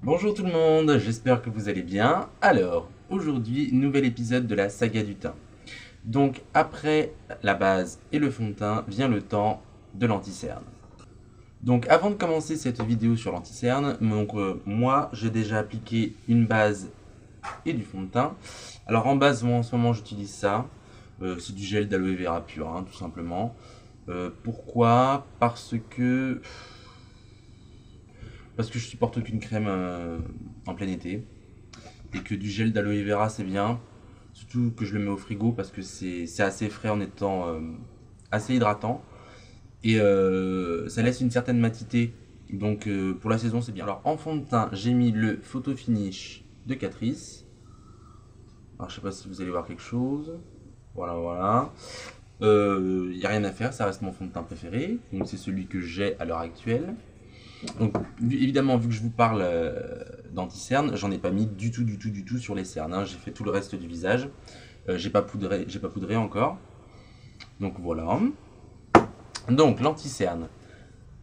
Bonjour tout le monde, j'espère que vous allez bien. Alors, aujourd'hui, nouvel épisode de la saga du teint. Donc, après la base et le fond de teint, vient le temps de l'anti-cerne. Donc, avant de commencer cette vidéo sur l'anti-cerne, moi, j'ai déjà appliqué une base et du fond de teint. Alors, en base, moi, en ce moment, j'utilise ça. C'est du gel d'aloe vera pur, hein, tout simplement. Pourquoi? Parce que je supporte aucune crème en plein été. Et que du gel d'aloe vera c'est bien. Surtout que je le mets au frigo parce que c'est assez frais en étant assez hydratant. Et ça laisse une certaine matité. Donc pour la saison c'est bien. Alors en fond de teint j'ai mis le Photo Finish de Catrice. Alors je sais pas si vous allez voir quelque chose. Voilà voilà. Il n'y a rien à faire, ça reste mon fond de teint préféré. Donc c'est celui que j'ai à l'heure actuelle. Donc évidemment, vu que je vous parle d'anti-cerne, j'en ai pas mis du tout sur les cernes, hein. J'ai fait tout le reste du visage. J'ai pas poudré encore. Donc voilà. Donc l'anti-cerne,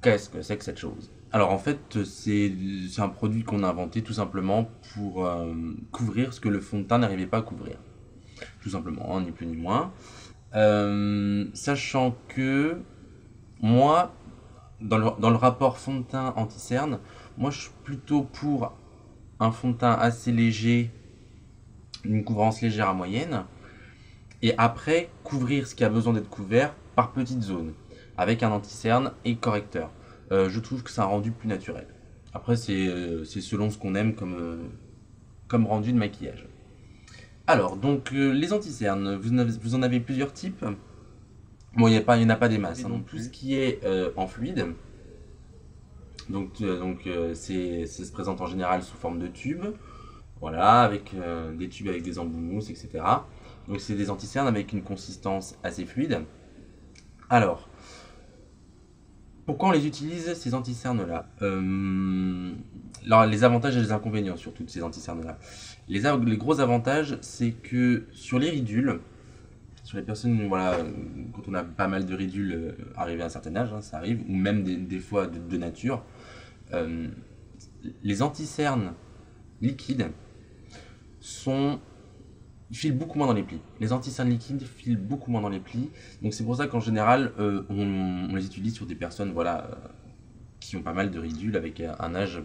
qu'est-ce que c'est que cette chose? Alors en fait, c'est un produit qu'on a inventé tout simplement pour couvrir ce que le fond de teint n'arrivait pas à couvrir. Tout simplement, hein, ni plus ni moins. Sachant que moi, dans le rapport fond de teint anti-cerne, moi je suis plutôt pour un fond de teint assez léger, une couvrance légère à moyenne, et après couvrir ce qui a besoin d'être couvert par petites zones, avec un anti-cerne et correcteur. Je trouve que c'est un rendu plus naturel. Après, c'est selon ce qu'on aime comme rendu de maquillage. Alors, donc, les anti-cernes, vous en avez plusieurs types. Bon, il n'y en a pas des masses, hein, donc tout ce qui est en fluide, ça se présente en général sous forme de tube. Voilà, avec des tubes avec des embouts mousse, etc. Donc c'est des anti-cernes avec une consistance assez fluide. Alors, pourquoi on les utilise ces anti-cernes-là? Alors les avantages et les inconvénients surtout de ces anti-cernes-là. Les gros avantages, c'est que sur les ridules, sur les personnes, voilà, quand on a pas mal de ridules arrivées à un certain âge, hein, ça arrive, ou même des fois de nature, euh, les anti-cernes liquides sont ils filent beaucoup moins dans les plis. Les anti-cernes liquides filent beaucoup moins dans les plis. Donc c'est pour ça qu'en général, on les utilise sur des personnes voilà, qui ont pas mal de ridules avec un âge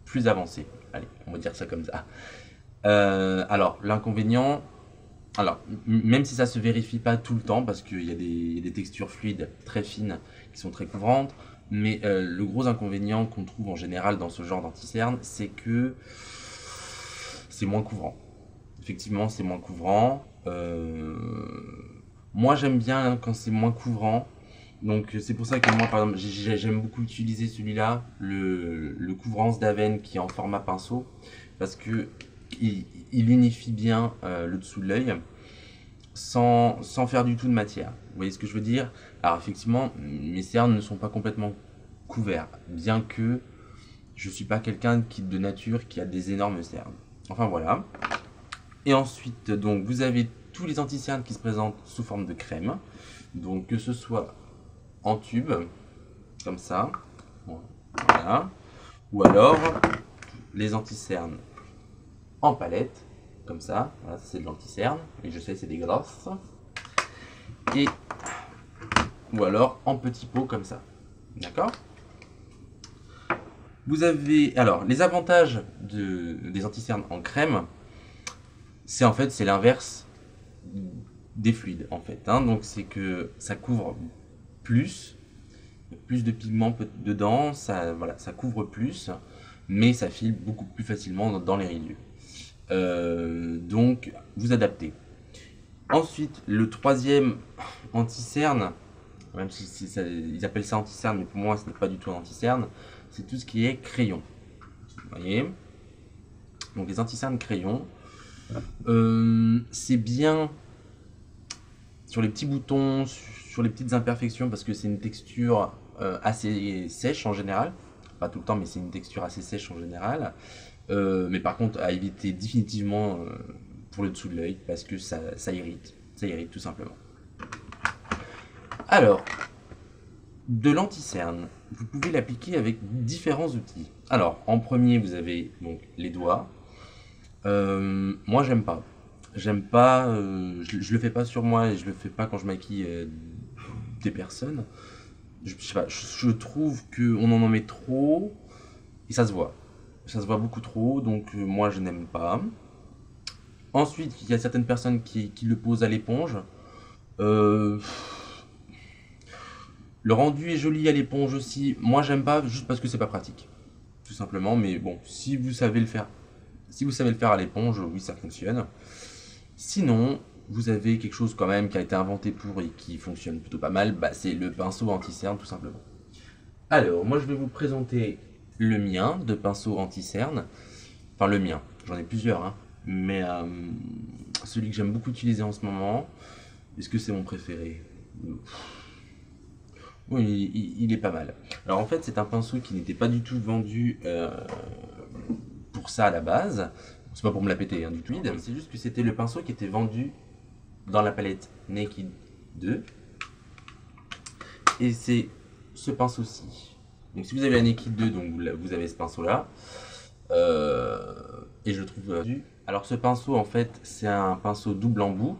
plus avancé. Allez, on va dire ça comme ça. Alors, l'inconvénient, alors, même si ça se vérifie pas tout le temps, parce qu'il y a des textures fluides très fines qui sont très couvrantes, mais le gros inconvénient qu'on trouve en général dans ce genre d'anti-cerne, c'est que c'est moins couvrant. Effectivement, c'est moins couvrant. Moi, j'aime bien quand c'est moins couvrant. Donc, c'est pour ça que moi, par exemple, j'aime beaucoup utiliser celui-là, le couvrance d'Aven qui est en format pinceau, parce que il unifie bien le dessous de l'œil sans faire du tout de matière. Vous voyez ce que je veux dire? Alors, effectivement, mes cernes ne sont pas complètement couverts, bien que je suis pas quelqu'un qui de nature qui a des énormes cernes. Enfin voilà. Et ensuite, donc, vous avez tous les anti-cernes qui se présentent sous forme de crème. Donc, que ce soit en tube, comme ça, voilà, ou alors les anti-cernes en palette, comme ça, voilà, c'est de l'anti-cerne, et je sais c'est dégueulasse, et ou alors en petits pots comme ça, d'accord? Vous avez, alors, les avantages des anti-cernes en crème, c'est en fait, c'est l'inverse des fluides en fait, hein. Donc c'est que ça couvre plus, plus de pigments dedans, ça, voilà, ça couvre plus, mais ça file beaucoup plus facilement dans les ridules. Donc vous adaptez. Ensuite, le troisième anti-cerne, même si ils appellent ça anti-cerne, mais pour moi ce n'est pas du tout un anti-cerne, c'est tout ce qui est crayon. Vous voyez? Donc les anti-cernes crayons, c'est bien sur les petits boutons, sur les petites imperfections, parce que c'est une texture assez sèche en général. Pas tout le temps, mais c'est une texture assez sèche en général. Mais par contre, à éviter définitivement pour le dessous de l'œil, parce que ça irrite. Ça irrite tout simplement. Alors, De l'anti-cerne, vous pouvez l'appliquer avec différents outils. Alors, en premier, vous avez donc les doigts. Moi, j'aime pas. J'aime pas, je le fais pas sur moi et je le fais pas quand je maquille des personnes. Je sais pas, je trouve qu'on en met trop et ça se voit. Ça se voit beaucoup trop, donc moi je n'aime pas. Ensuite, il y a certaines personnes qui le posent à l'éponge. Euh, le rendu est joli à l'éponge aussi. Moi j'aime pas juste parce que c'est pas pratique. Tout simplement, mais bon, si vous savez le faire, si vous savez le faire à l'éponge, oui ça fonctionne. Sinon, vous avez quelque chose quand même qui a été inventé pour et qui fonctionne plutôt pas mal, bah, c'est le pinceau anti-cerne tout simplement. Alors, moi je vais vous présenter le mien de pinceau anti-cerne. Enfin le mien, j'en ai plusieurs, hein. Mais celui que j'aime beaucoup utiliser en ce moment, est-ce que c'est mon préféré? Oui, il est pas mal. Alors en fait, c'est un pinceau qui n'était pas du tout vendu pour ça à la base. C'est pas pour me la péter, hein, du tout. C'est juste que c'était le pinceau qui était vendu dans la palette Naked 2. Et c'est ce pinceau-ci. Donc si vous avez la Naked 2, donc vous avez ce pinceau-là. Et je le trouve vendu. Alors ce pinceau, en fait, c'est un pinceau double embout.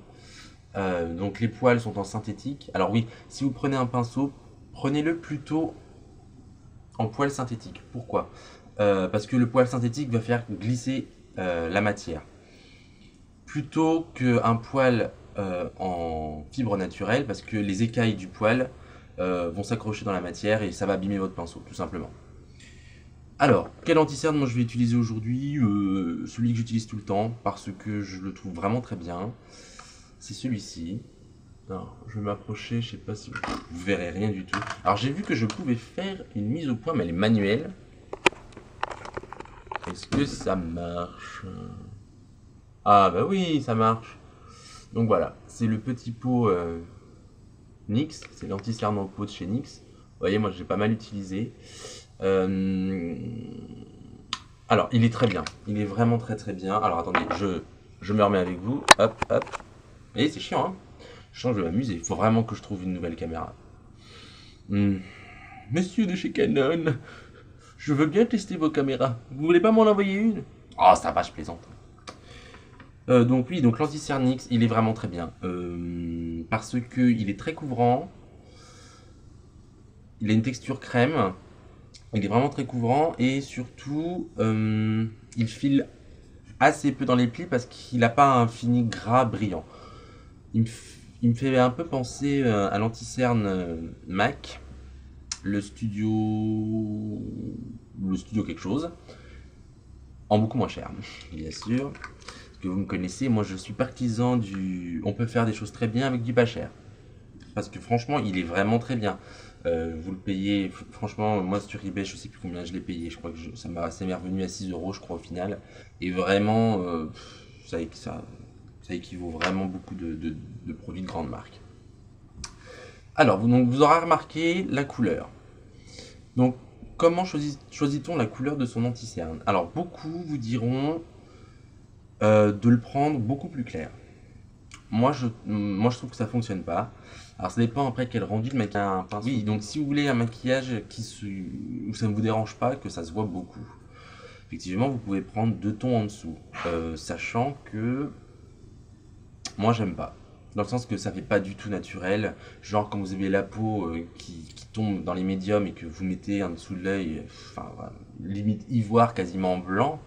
Donc les poils sont en synthétique. Alors oui, si vous prenez un pinceau, prenez-le plutôt en poil synthétique. Pourquoi? Parce que le poil synthétique va faire glisser la matière. Plutôt qu'un poil en fibre naturelle, parce que les écailles du poil vont s'accrocher dans la matière et ça va abîmer votre pinceau, tout simplement. Alors, quel anti-cerne moi je vais utiliser aujourd'hui? Celui que j'utilise tout le temps, parce que je le trouve vraiment très bien. C'est celui-ci. Alors, je vais m'approcher, je sais pas si vous verrez rien du tout. Alors j'ai vu que je pouvais faire une mise au point, mais elle est manuelle. Est-ce que ça marche? Ah bah oui, ça marche. Donc voilà, c'est le petit pot NYX, c'est l'anti-cerne en pot de chez NYX. Vous voyez, moi j'ai pas mal utilisé. Alors, il est très bien, il est vraiment très très bien. Alors attendez, je me remets avec vous. Hop, hop. Vous voyez, c'est chiant, hein? Je sens que je vais m'amuser. Il faut vraiment que je trouve une nouvelle caméra. Monsieur de chez Canon, je veux bien tester vos caméras. Vous voulez pas m'en envoyer une? Oh, ça va, je plaisante. Donc oui, donc l'anti-cerne NYX, il est vraiment très bien. Parce que il est très couvrant. Il a une texture crème. Il est vraiment très couvrant. Et surtout, il file assez peu dans les plis parce qu'il n'a pas un fini gras brillant. Il me fait un peu penser à l'anti-cerne MAC, le studio quelque chose, en beaucoup moins cher, bien sûr. Parce que vous me connaissez, moi je suis partisan du... On peut faire des choses très bien avec du pas cher. Parce que franchement, il est vraiment très bien. Vous le payez, franchement, moi sur eBay, je sais plus combien je l'ai payé. Je crois que ça m'est revenu à 6 euros, je crois, au final. Et vraiment, ça équivaut vraiment beaucoup de produits de grande marque. Alors, vous aurez remarqué la couleur. Donc, comment choisit-on la couleur de son anti-cerne? Alors, beaucoup vous diront de le prendre beaucoup plus clair. Moi, je trouve que ça fonctionne pas. Alors, ça dépend après quel rendu de maquillage un pinceau. Oui, donc si vous voulez un maquillage où ça ne vous dérange pas, que ça se voit beaucoup, effectivement, vous pouvez prendre 2 tons en dessous. Sachant que moi, j'aime pas. Dans le sens que ça fait pas du tout naturel. Genre, quand vous avez la peau qui tombe dans les médiums et que vous mettez en dessous de l'œil, enfin, voilà, limite ivoire, quasiment blanc,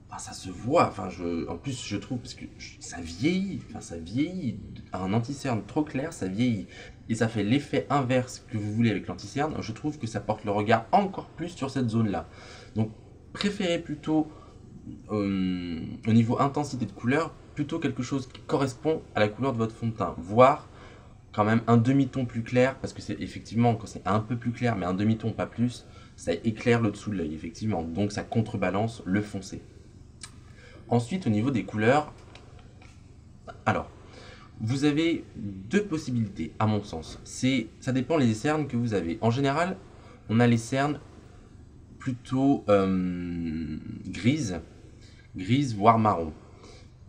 enfin, ça se voit. Enfin, en plus, je trouve, parce que ça vieillit. Enfin, ça vieillit. Un anti-cerne trop clair, ça vieillit. Et ça fait l'effet inverse que vous voulez avec l'anti-cerne. Je trouve que ça porte le regard encore plus sur cette zone-là. Donc, préférez plutôt, au niveau intensité de couleur, plutôt quelque chose qui correspond à la couleur de votre fond de teint, voire quand même un demi-ton plus clair, parce que c'est effectivement, quand c'est un peu plus clair, mais un demi-ton pas plus, ça éclaire le dessous de l'œil, effectivement, donc ça contrebalance le foncé. Ensuite, au niveau des couleurs, alors, vous avez 2 possibilités, à mon sens. Ça dépend les cernes que vous avez. En général, on a les cernes plutôt grises, voire marron.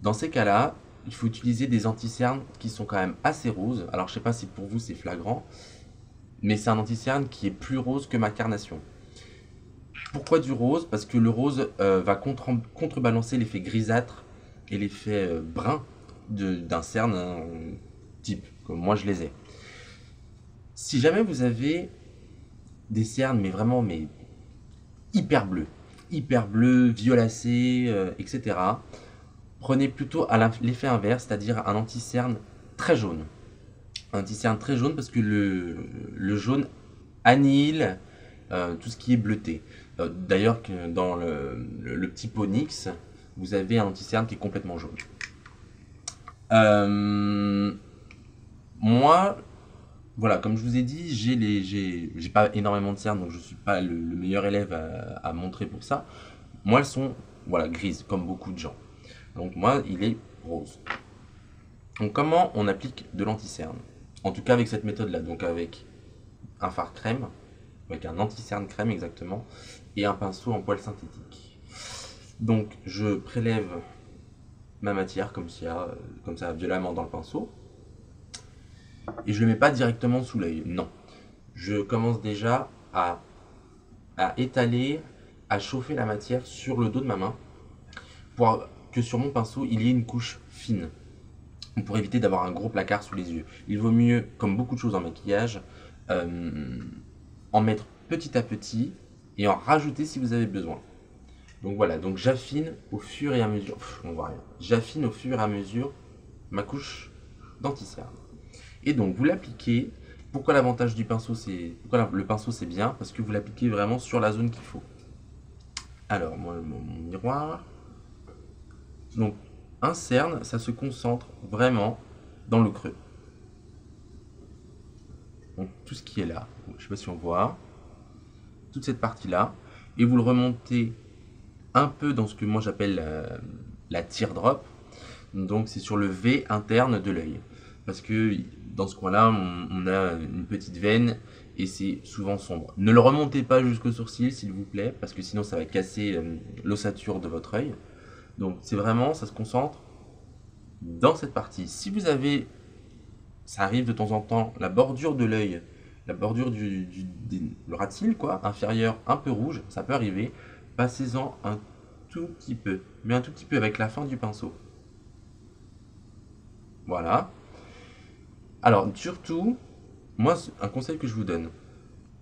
Dans ces cas-là, il faut utiliser des anti-cernes qui sont quand même assez roses. Alors je sais pas si pour vous c'est flagrant, mais c'est un anti-cerne qui est plus rose que ma carnation. Pourquoi du rose? Parce que le rose va contrebalancer l'effet grisâtre et l'effet brun d'un cerne type, comme moi je les ai. Si jamais vous avez des cernes, mais vraiment hyper bleus, violacés, etc., prenez plutôt à l'effet inverse, c'est-à-dire un anti-cerne très jaune. Un anti-cerne très jaune parce que le jaune annihile tout ce qui est bleuté. D'ailleurs, dans le petit pot NYX, vous avez un anti-cerne qui est complètement jaune. Moi, voilà, comme je vous ai dit, j'ai pas énormément de cernes, donc je suis pas le meilleur élève à montrer pour ça. Moi, elles sont voilà, grises, comme beaucoup de gens. Donc moi, il est rose. Donc comment on applique de l'anti-cerne? En tout cas avec cette méthode-là, donc avec un fard crème, avec un anti-cerne crème exactement, et un pinceau en poil synthétique. Donc je prélève ma matière comme ça violemment dans le pinceau, et je ne le mets pas directement sous l'œil, non. Je commence déjà à étaler, à chauffer la matière sur le dos de ma main, pour que sur mon pinceau il y ait une couche fine, pour éviter d'avoir un gros placard sous les yeux. Il vaut mieux, comme beaucoup de choses en maquillage, en mettre petit à petit et en rajouter si vous avez besoin. Donc voilà, donc j'affine au fur et à mesure, on voit rien, j'affine au fur et à mesure ma couche d'anti-cerne. Et donc vous l'appliquez. Pourquoi l'avantage du pinceau, pourquoi le pinceau c'est bien? Parce que vous l'appliquez vraiment sur la zone qu'il faut. Alors moi mon miroir. Donc un cerne, ça se concentre vraiment dans le creux. Donc tout ce qui est là, je ne sais pas si on voit, toute cette partie là, et vous le remontez un peu dans ce que moi j'appelle la teardrop. Donc c'est sur le V interne de l'œil, parce que dans ce coin là on a une petite veine et c'est souvent sombre. Ne le remontez pas jusqu'au sourcil s'il vous plaît, parce que sinon ça va casser l'ossature de votre œil. Donc c'est vraiment, ça se concentre dans cette partie. Si vous avez, ça arrive de temps en temps, la bordure de l'œil, la bordure le ras de cils quoi, inférieur un peu rouge, ça peut arriver, passez-en un tout petit peu, mais un tout petit peu avec la fin du pinceau. Voilà. Alors surtout, moi un conseil que je vous donne,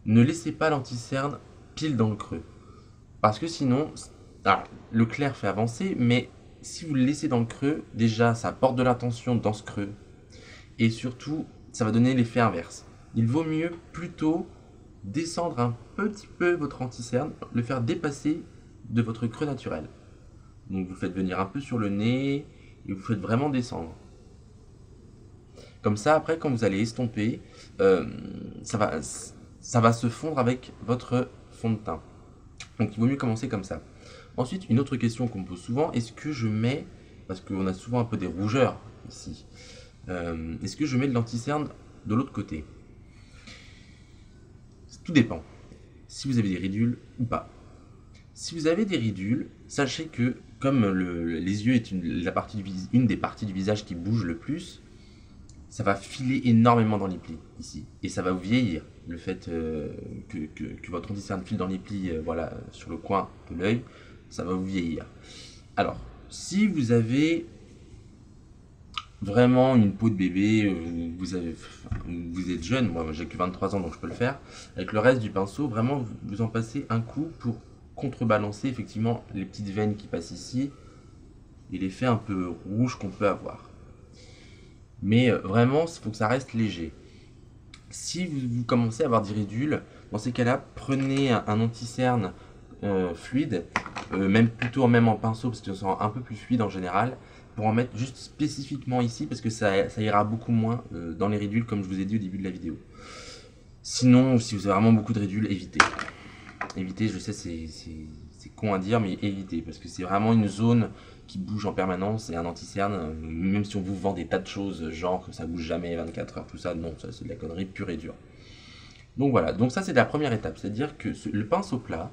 ne laissez pas l'anti-cerne pile dans le creux. Parce que sinon, alors, le clair fait avancer, mais si vous le laissez dans le creux, déjà ça apporte de la tension dans ce creux. Et surtout, ça va donner l'effet inverse. Il vaut mieux plutôt descendre un petit peu votre anti-cerne, le faire dépasser de votre creux naturel. Donc vous faites venir un peu sur le nez et vous faites vraiment descendre. Comme ça, après, quand vous allez estomper, ça va se fondre avec votre fond de teint. Donc il vaut mieux commencer comme ça. Ensuite, une autre question qu'on me pose souvent, est-ce que je mets, parce qu'on a souvent un peu des rougeurs ici, est-ce que je mets de l'anti-cerne de l'autre côté? Tout dépend. Si vous avez des ridules ou pas. Si vous avez des ridules, sachez que comme les yeux est une des parties du visage qui bouge le plus, ça va filer énormément dans les plis ici. Et ça va vous vieillir. Le fait que votre anti-cerne file dans les plis voilà, sur le coin de l'œil, ça va vous vieillir. Alors, si vous avez vraiment une peau de bébé, vous êtes jeune, moi j'ai que 23 ans donc je peux le faire, avec le reste du pinceau, vraiment vous en passez un coup pour contrebalancer effectivement les petites veines qui passent ici et l'effet un peu rouge qu'on peut avoir. Mais vraiment, il faut que ça reste léger. Si vous commencez à avoir des ridules, dans ces cas-là, prenez un anti-cerne fluide, même en pinceau, parce que ça sera un peu plus fluide en général, pour en mettre juste spécifiquement ici, parce que ça ira beaucoup moins dans les ridules, comme je vous ai dit au début de la vidéo. Sinon, si vous avez vraiment beaucoup de ridules, évitez. Évitez, je sais, c'est con à dire, mais évitez, parce que c'est vraiment une zone qui bouge en permanence, et un anti-cerne, même si on vous vend des tas de choses, genre que ça bouge jamais 24 heures, tout ça, non, ça c'est de la connerie pure et dure. Donc voilà, donc ça c'est la première étape, c'est-à-dire que le pinceau plat,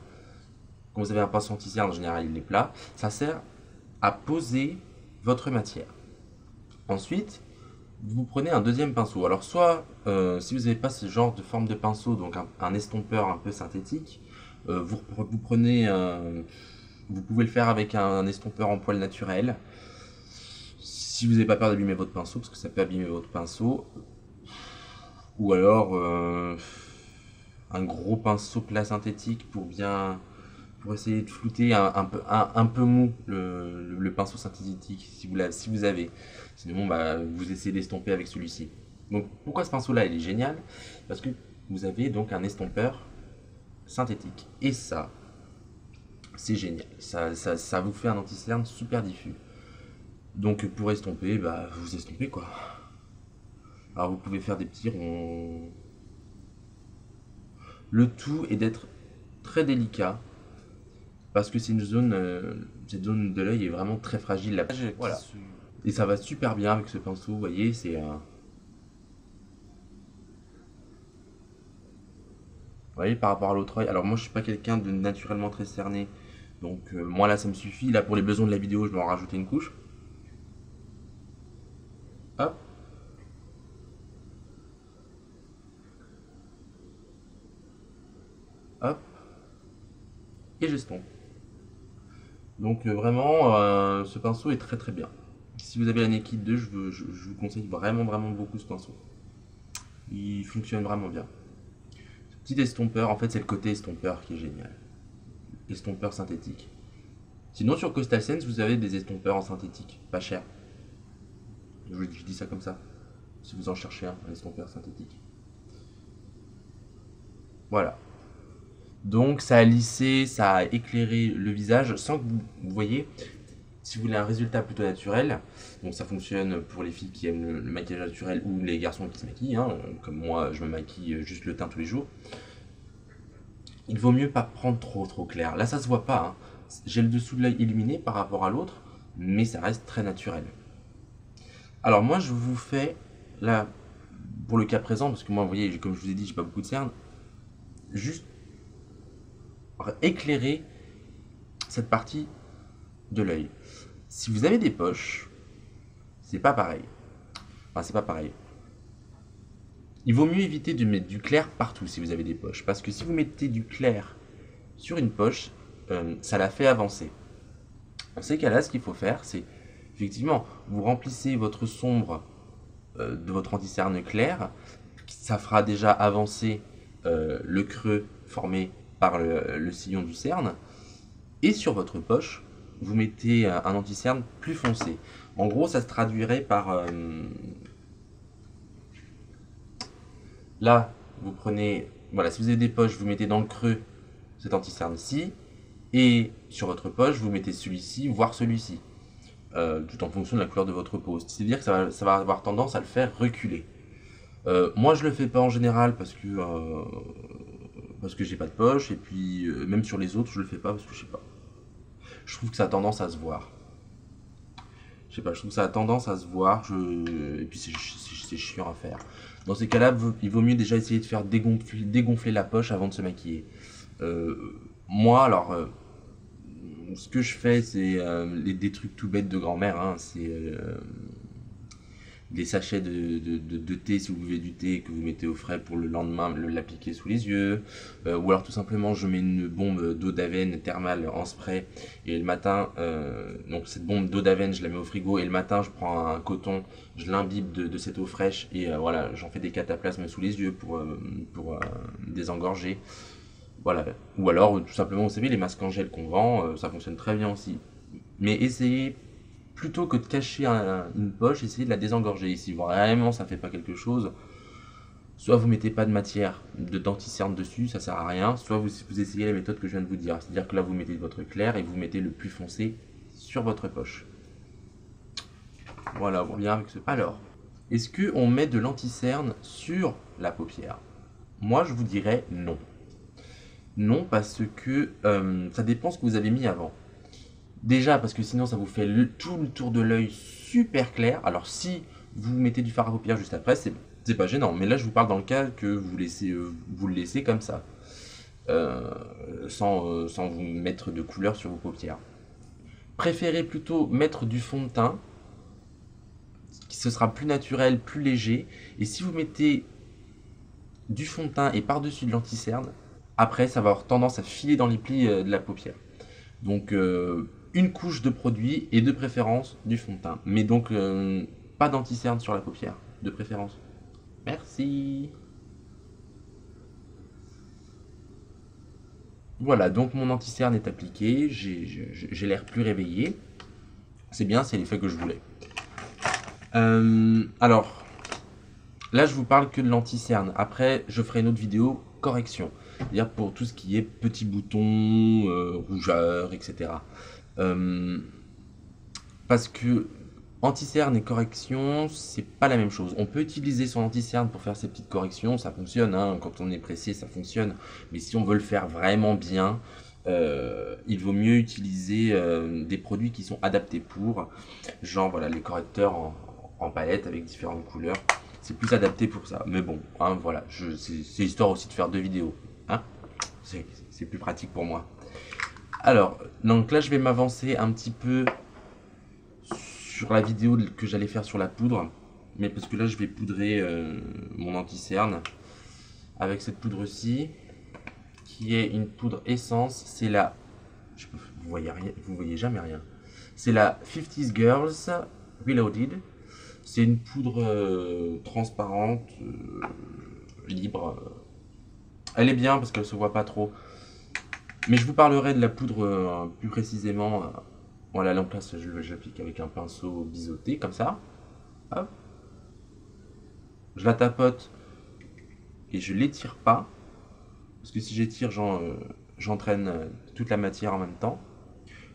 quand vous avez un pinceau anti-cerne, en général il est plat, ça sert à poser votre matière. Ensuite, vous prenez un deuxième pinceau. Alors soit, si vous n'avez pas ce genre de forme de pinceau, donc un estompeur un peu synthétique, vous prenez, vous pouvez le faire avec un estompeur en poil naturel. Si vous n'avez pas peur d'abîmer votre pinceau, parce que ça peut abîmer votre pinceau, ou alors un gros pinceau plat synthétique pour essayer de flouter un peu mou le pinceau synthétique si vous avez. Sinon, bah, vous essayez d'estomper avec celui-ci. Donc pourquoi ce pinceau-là il est génial? Parce que vous avez donc un estompeur synthétique. Et ça, c'est génial. Ça vous fait un anti-cerne super diffus. Donc pour estomper, bah, vous estompez quoi. Alors vous pouvez faire des petits ronds. Le tout est d'être très délicat parce que c'est une zone, cette zone de l'œil est vraiment très fragile. Voilà. Et ça va super bien avec ce pinceau, vous voyez, c'est... vous voyez, par rapport à l'autre œil. Alors moi je suis pas quelqu'un de naturellement très cerné, donc moi là ça me suffit. Là pour les besoins de la vidéo je vais en rajouter une couche. Hop. Hop. Et j'estompe. Donc vraiment ce pinceau est très très bien. Si vous avez la Naked 2, je vous conseille vraiment vraiment beaucoup ce pinceau. Il fonctionne vraiment bien. Petit estompeur, en fait c'est le côté estompeur qui est génial. Estompeur synthétique. Sinon sur Coastal Sense vous avez des estompeurs en synthétique, pas cher. Je dis ça comme ça. Si vous en cherchez un estompeur synthétique. Voilà. Donc ça a lissé, ça a éclairé le visage sans que vous voyez. Si vous voulez un résultat plutôt naturel, donc ça fonctionne pour les filles qui aiment le maquillage naturel ou les garçons qui se maquillent, hein, comme moi je me maquille juste le teint tous les jours. Il vaut mieux pas prendre trop clair. Là ça se voit pas, hein. J'ai le dessous de l'œil illuminé par rapport à l'autre, mais ça reste très naturel. Alors moi je vous fais, là, pour le cas présent, parce que moi vous voyez, comme je vous ai dit, j'ai pas beaucoup de cernes, juste éclairer cette partie de l'œil. Si vous avez des poches, c'est pas pareil. Enfin, c'est pas pareil. Il vaut mieux éviter de mettre du clair partout si vous avez des poches. Parce que si vous mettez du clair sur une poche, ça la fait avancer. Dans ces cas-là, ce qu'il faut faire, c'est effectivement, vous remplissez votre sombre de votre anti-cerne clair. Ça fera déjà avancer le creux formé par le sillon du cerne. Et sur votre poche, vous mettez un anti-cerne plus foncé. En gros, ça se traduirait par... là, vous prenez... Voilà, si vous avez des poches, vous mettez dans le creux cet anti-cerne-ci. Et sur votre poche, vous mettez celui-ci, voire celui-ci. Tout en fonction de la couleur de votre peau. C'est-à-dire que ça va avoir tendance à le faire reculer. Moi, je le fais pas en général parce que j'ai pas de poche. Et puis, même sur les autres, je le fais pas parce que je sais pas. Je trouve que ça a tendance à se voir. Je sais pas, je trouve que ça a tendance à se voir, et puis c'est chiant à faire. Dans ces cas-là, il vaut mieux déjà essayer de faire dégonfler la poche avant de se maquiller. Moi, alors, ce que je fais, c'est des trucs tout bêtes de grand-mère, hein, c'est des sachets de thé, si vous buvez du thé que vous mettez au frais pour le lendemain l'appliquer sous les yeux, ou alors tout simplement je mets une bombe d'eau d'Aven thermale en spray et le matin, donc cette bombe d'eau d'Aven je la mets au frigo et le matin je prends un coton, je l'imbibe de cette eau fraîche et voilà, j'en fais des cataplasmes sous les yeux pour désengorger. Voilà. Ou alors tout simplement vous savez les masques en gel qu'on vend, ça fonctionne très bien aussi. Mais essayez plutôt que de cacher une poche, essayez de la désengorger. Et si vraiment ça fait pas quelque chose, soit vous mettez pas de matière de denticerne dessus, ça sert à rien, soit vous essayez la méthode que je viens de vous dire. C'est-à-dire que là vous mettez votre clair et vous mettez le plus foncé sur votre poche. Voilà, bien avec ce. Alors, est-ce qu'on met de l'anticerne sur la paupière? Moi je vous dirais non. Non parce que ça dépend ce que vous avez mis avant. Déjà parce que sinon ça vous fait tout le tour de l'œil super clair. Alors si vous mettez du fard à paupières juste après, c'est pas gênant. Mais là je vous parle dans le cas que vous le laissez comme ça. Sans vous mettre de couleur sur vos paupières. Préférez plutôt mettre du fond de teint ce sera plus naturel, plus léger. Et si vous mettez du fond de teint et par-dessus de l'anti-cerne, après ça va avoir tendance à filer dans les plis de la paupière. Donc une couche de produit et de préférence du fond de teint. Mais donc pas d'anti-cerne sur la paupière, de préférence. Merci. Voilà, donc mon anti-cerne est appliqué, j'ai l'air plus réveillé. C'est bien, c'est l'effet que je voulais. Alors, là je vous parle que de l'anti-cerne. Après, je ferai une autre vidéo correction. C'est-à-dire pour tout ce qui est petits boutons, rougeurs, etc. Parce que anti-cerne et correction, c'est pas la même chose. On peut utiliser son anti-cerne pour faire ces petites corrections, ça fonctionne, hein, quand on est pressé, ça fonctionne. Mais si on veut le faire vraiment bien, il vaut mieux utiliser des produits qui sont adaptés pour, genre voilà, les correcteurs en palette avec différentes couleurs. C'est plus adapté pour ça. Mais bon, hein, voilà, c'est histoire aussi de faire 2 vidéos. Hein, c'est plus pratique pour moi. Alors, donc là, je vais m'avancer un petit peu sur la vidéo que j'allais faire sur la poudre, mais parce que là je vais poudrer mon anti-cerne avec cette poudre-ci, qui est une poudre essence. C'est la, vous voyez rien, vous voyez jamais rien. C'est la 50s Girls Reloaded. C'est une poudre transparente, libre. Elle est bien parce qu'elle se voit pas trop. Mais je vous parlerai de la poudre plus précisément. Voilà, donc là, je l'applique avec un pinceau biseauté, comme ça. Hop. Je la tapote et je l'étire pas. Parce que si j'étire, j'entraîne toute la matière en même temps.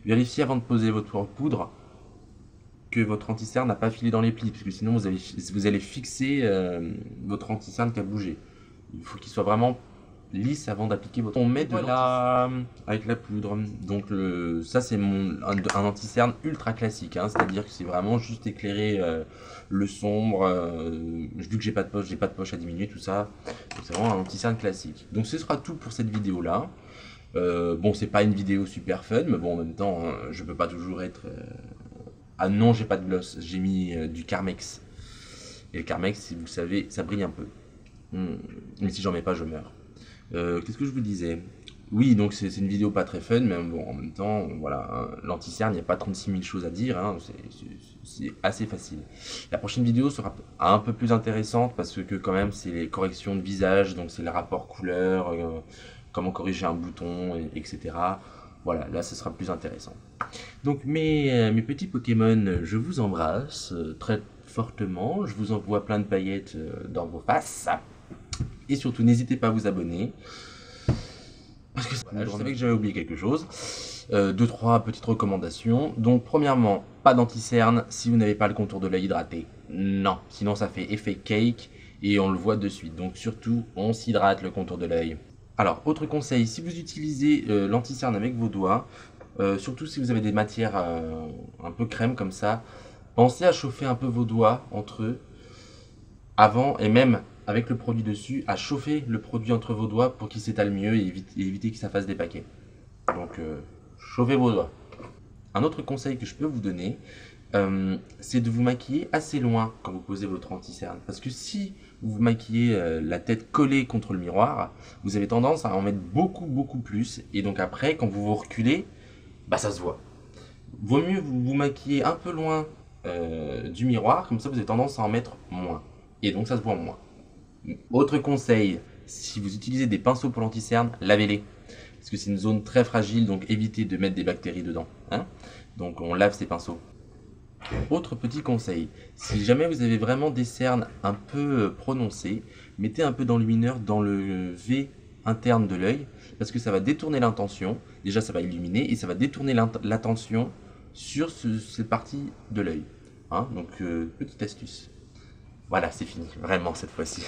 Vérifiez avant de poser votre poudre que votre anti-cerne n'a pas filé dans les plis. Parce que sinon, vous allez fixer votre anti-cerne qui a bougé. Il faut qu'il soit vraiment lisse avant d'appliquer votre... On met de avec la poudre. Donc ça c'est un anti-cerne ultra classique, hein, c'est-à-dire que c'est vraiment juste éclairer le sombre. Vu que j'ai pas de poche à diminuer, tout ça. C'est vraiment un anti-cerne classique. Donc ce sera tout pour cette vidéo là. Bon, c'est pas une vidéo super fun, mais bon, en même temps, hein, je peux pas toujours être... Ah non, j'ai pas de gloss, j'ai mis du Carmex. Et le Carmex, si vous le savez, ça brille un peu. Mais si j'en mets pas, je meurs. Qu'est-ce que je vous disais? Oui, donc c'est une vidéo pas très fun, mais bon, en même temps, voilà, hein, l'anti-cerne, il n'y a pas 36 000 choses à dire, hein, c'est assez facile. La prochaine vidéo sera un peu plus intéressante parce que quand même, c'est les corrections de visage, donc c'est le rapport couleur, comment corriger un bouton, etc. Voilà, là, ce sera plus intéressant. Donc mes petits Pokémon, je vous embrasse très fortement, je vous envoie plein de paillettes dans vos faces. Et surtout, n'hésitez pas à vous abonner. Parce que voilà, je savais que j'avais oublié quelque chose. 2-3 petites recommandations. Donc, premièrement, pas d'anti-cerne si vous n'avez pas le contour de l'œil hydraté. Non, sinon ça fait effet cake et on le voit de suite. Donc, surtout, on s'hydrate le contour de l'œil. Alors, autre conseil, si vous utilisez l'anti-cerne avec vos doigts, surtout si vous avez des matières un peu crème comme ça, pensez à chauffer un peu vos doigts entre eux avant et même avec le produit dessus, à chauffer le produit entre vos doigts pour qu'il s'étale mieux et éviter que ça fasse des paquets. Donc chauffez vos doigts. Un autre conseil que je peux vous donner, c'est de vous maquiller assez loin quand vous posez votre anti-cerne. Parce que si vous vous maquillez la tête collée contre le miroir, vous avez tendance à en mettre beaucoup plus. Et donc après, quand vous vous reculez, bah ça se voit. Vaut mieux vous maquiller un peu loin du miroir, comme ça vous avez tendance à en mettre moins. Et donc ça se voit moins. Autre conseil, si vous utilisez des pinceaux pour l'anti-cerne, lavez-les. Parce que c'est une zone très fragile, donc évitez de mettre des bactéries dedans. Hein, donc on lave ces pinceaux. Autre petit conseil, si jamais vous avez vraiment des cernes un peu prononcées, mettez un peu d'enlumineur dans le V interne de l'œil, parce que ça va détourner l'intention. Déjà ça va illuminer et ça va détourner l'attention sur cette partie de l'œil. Hein, donc petite astuce. Voilà, c'est fini, vraiment cette fois-ci.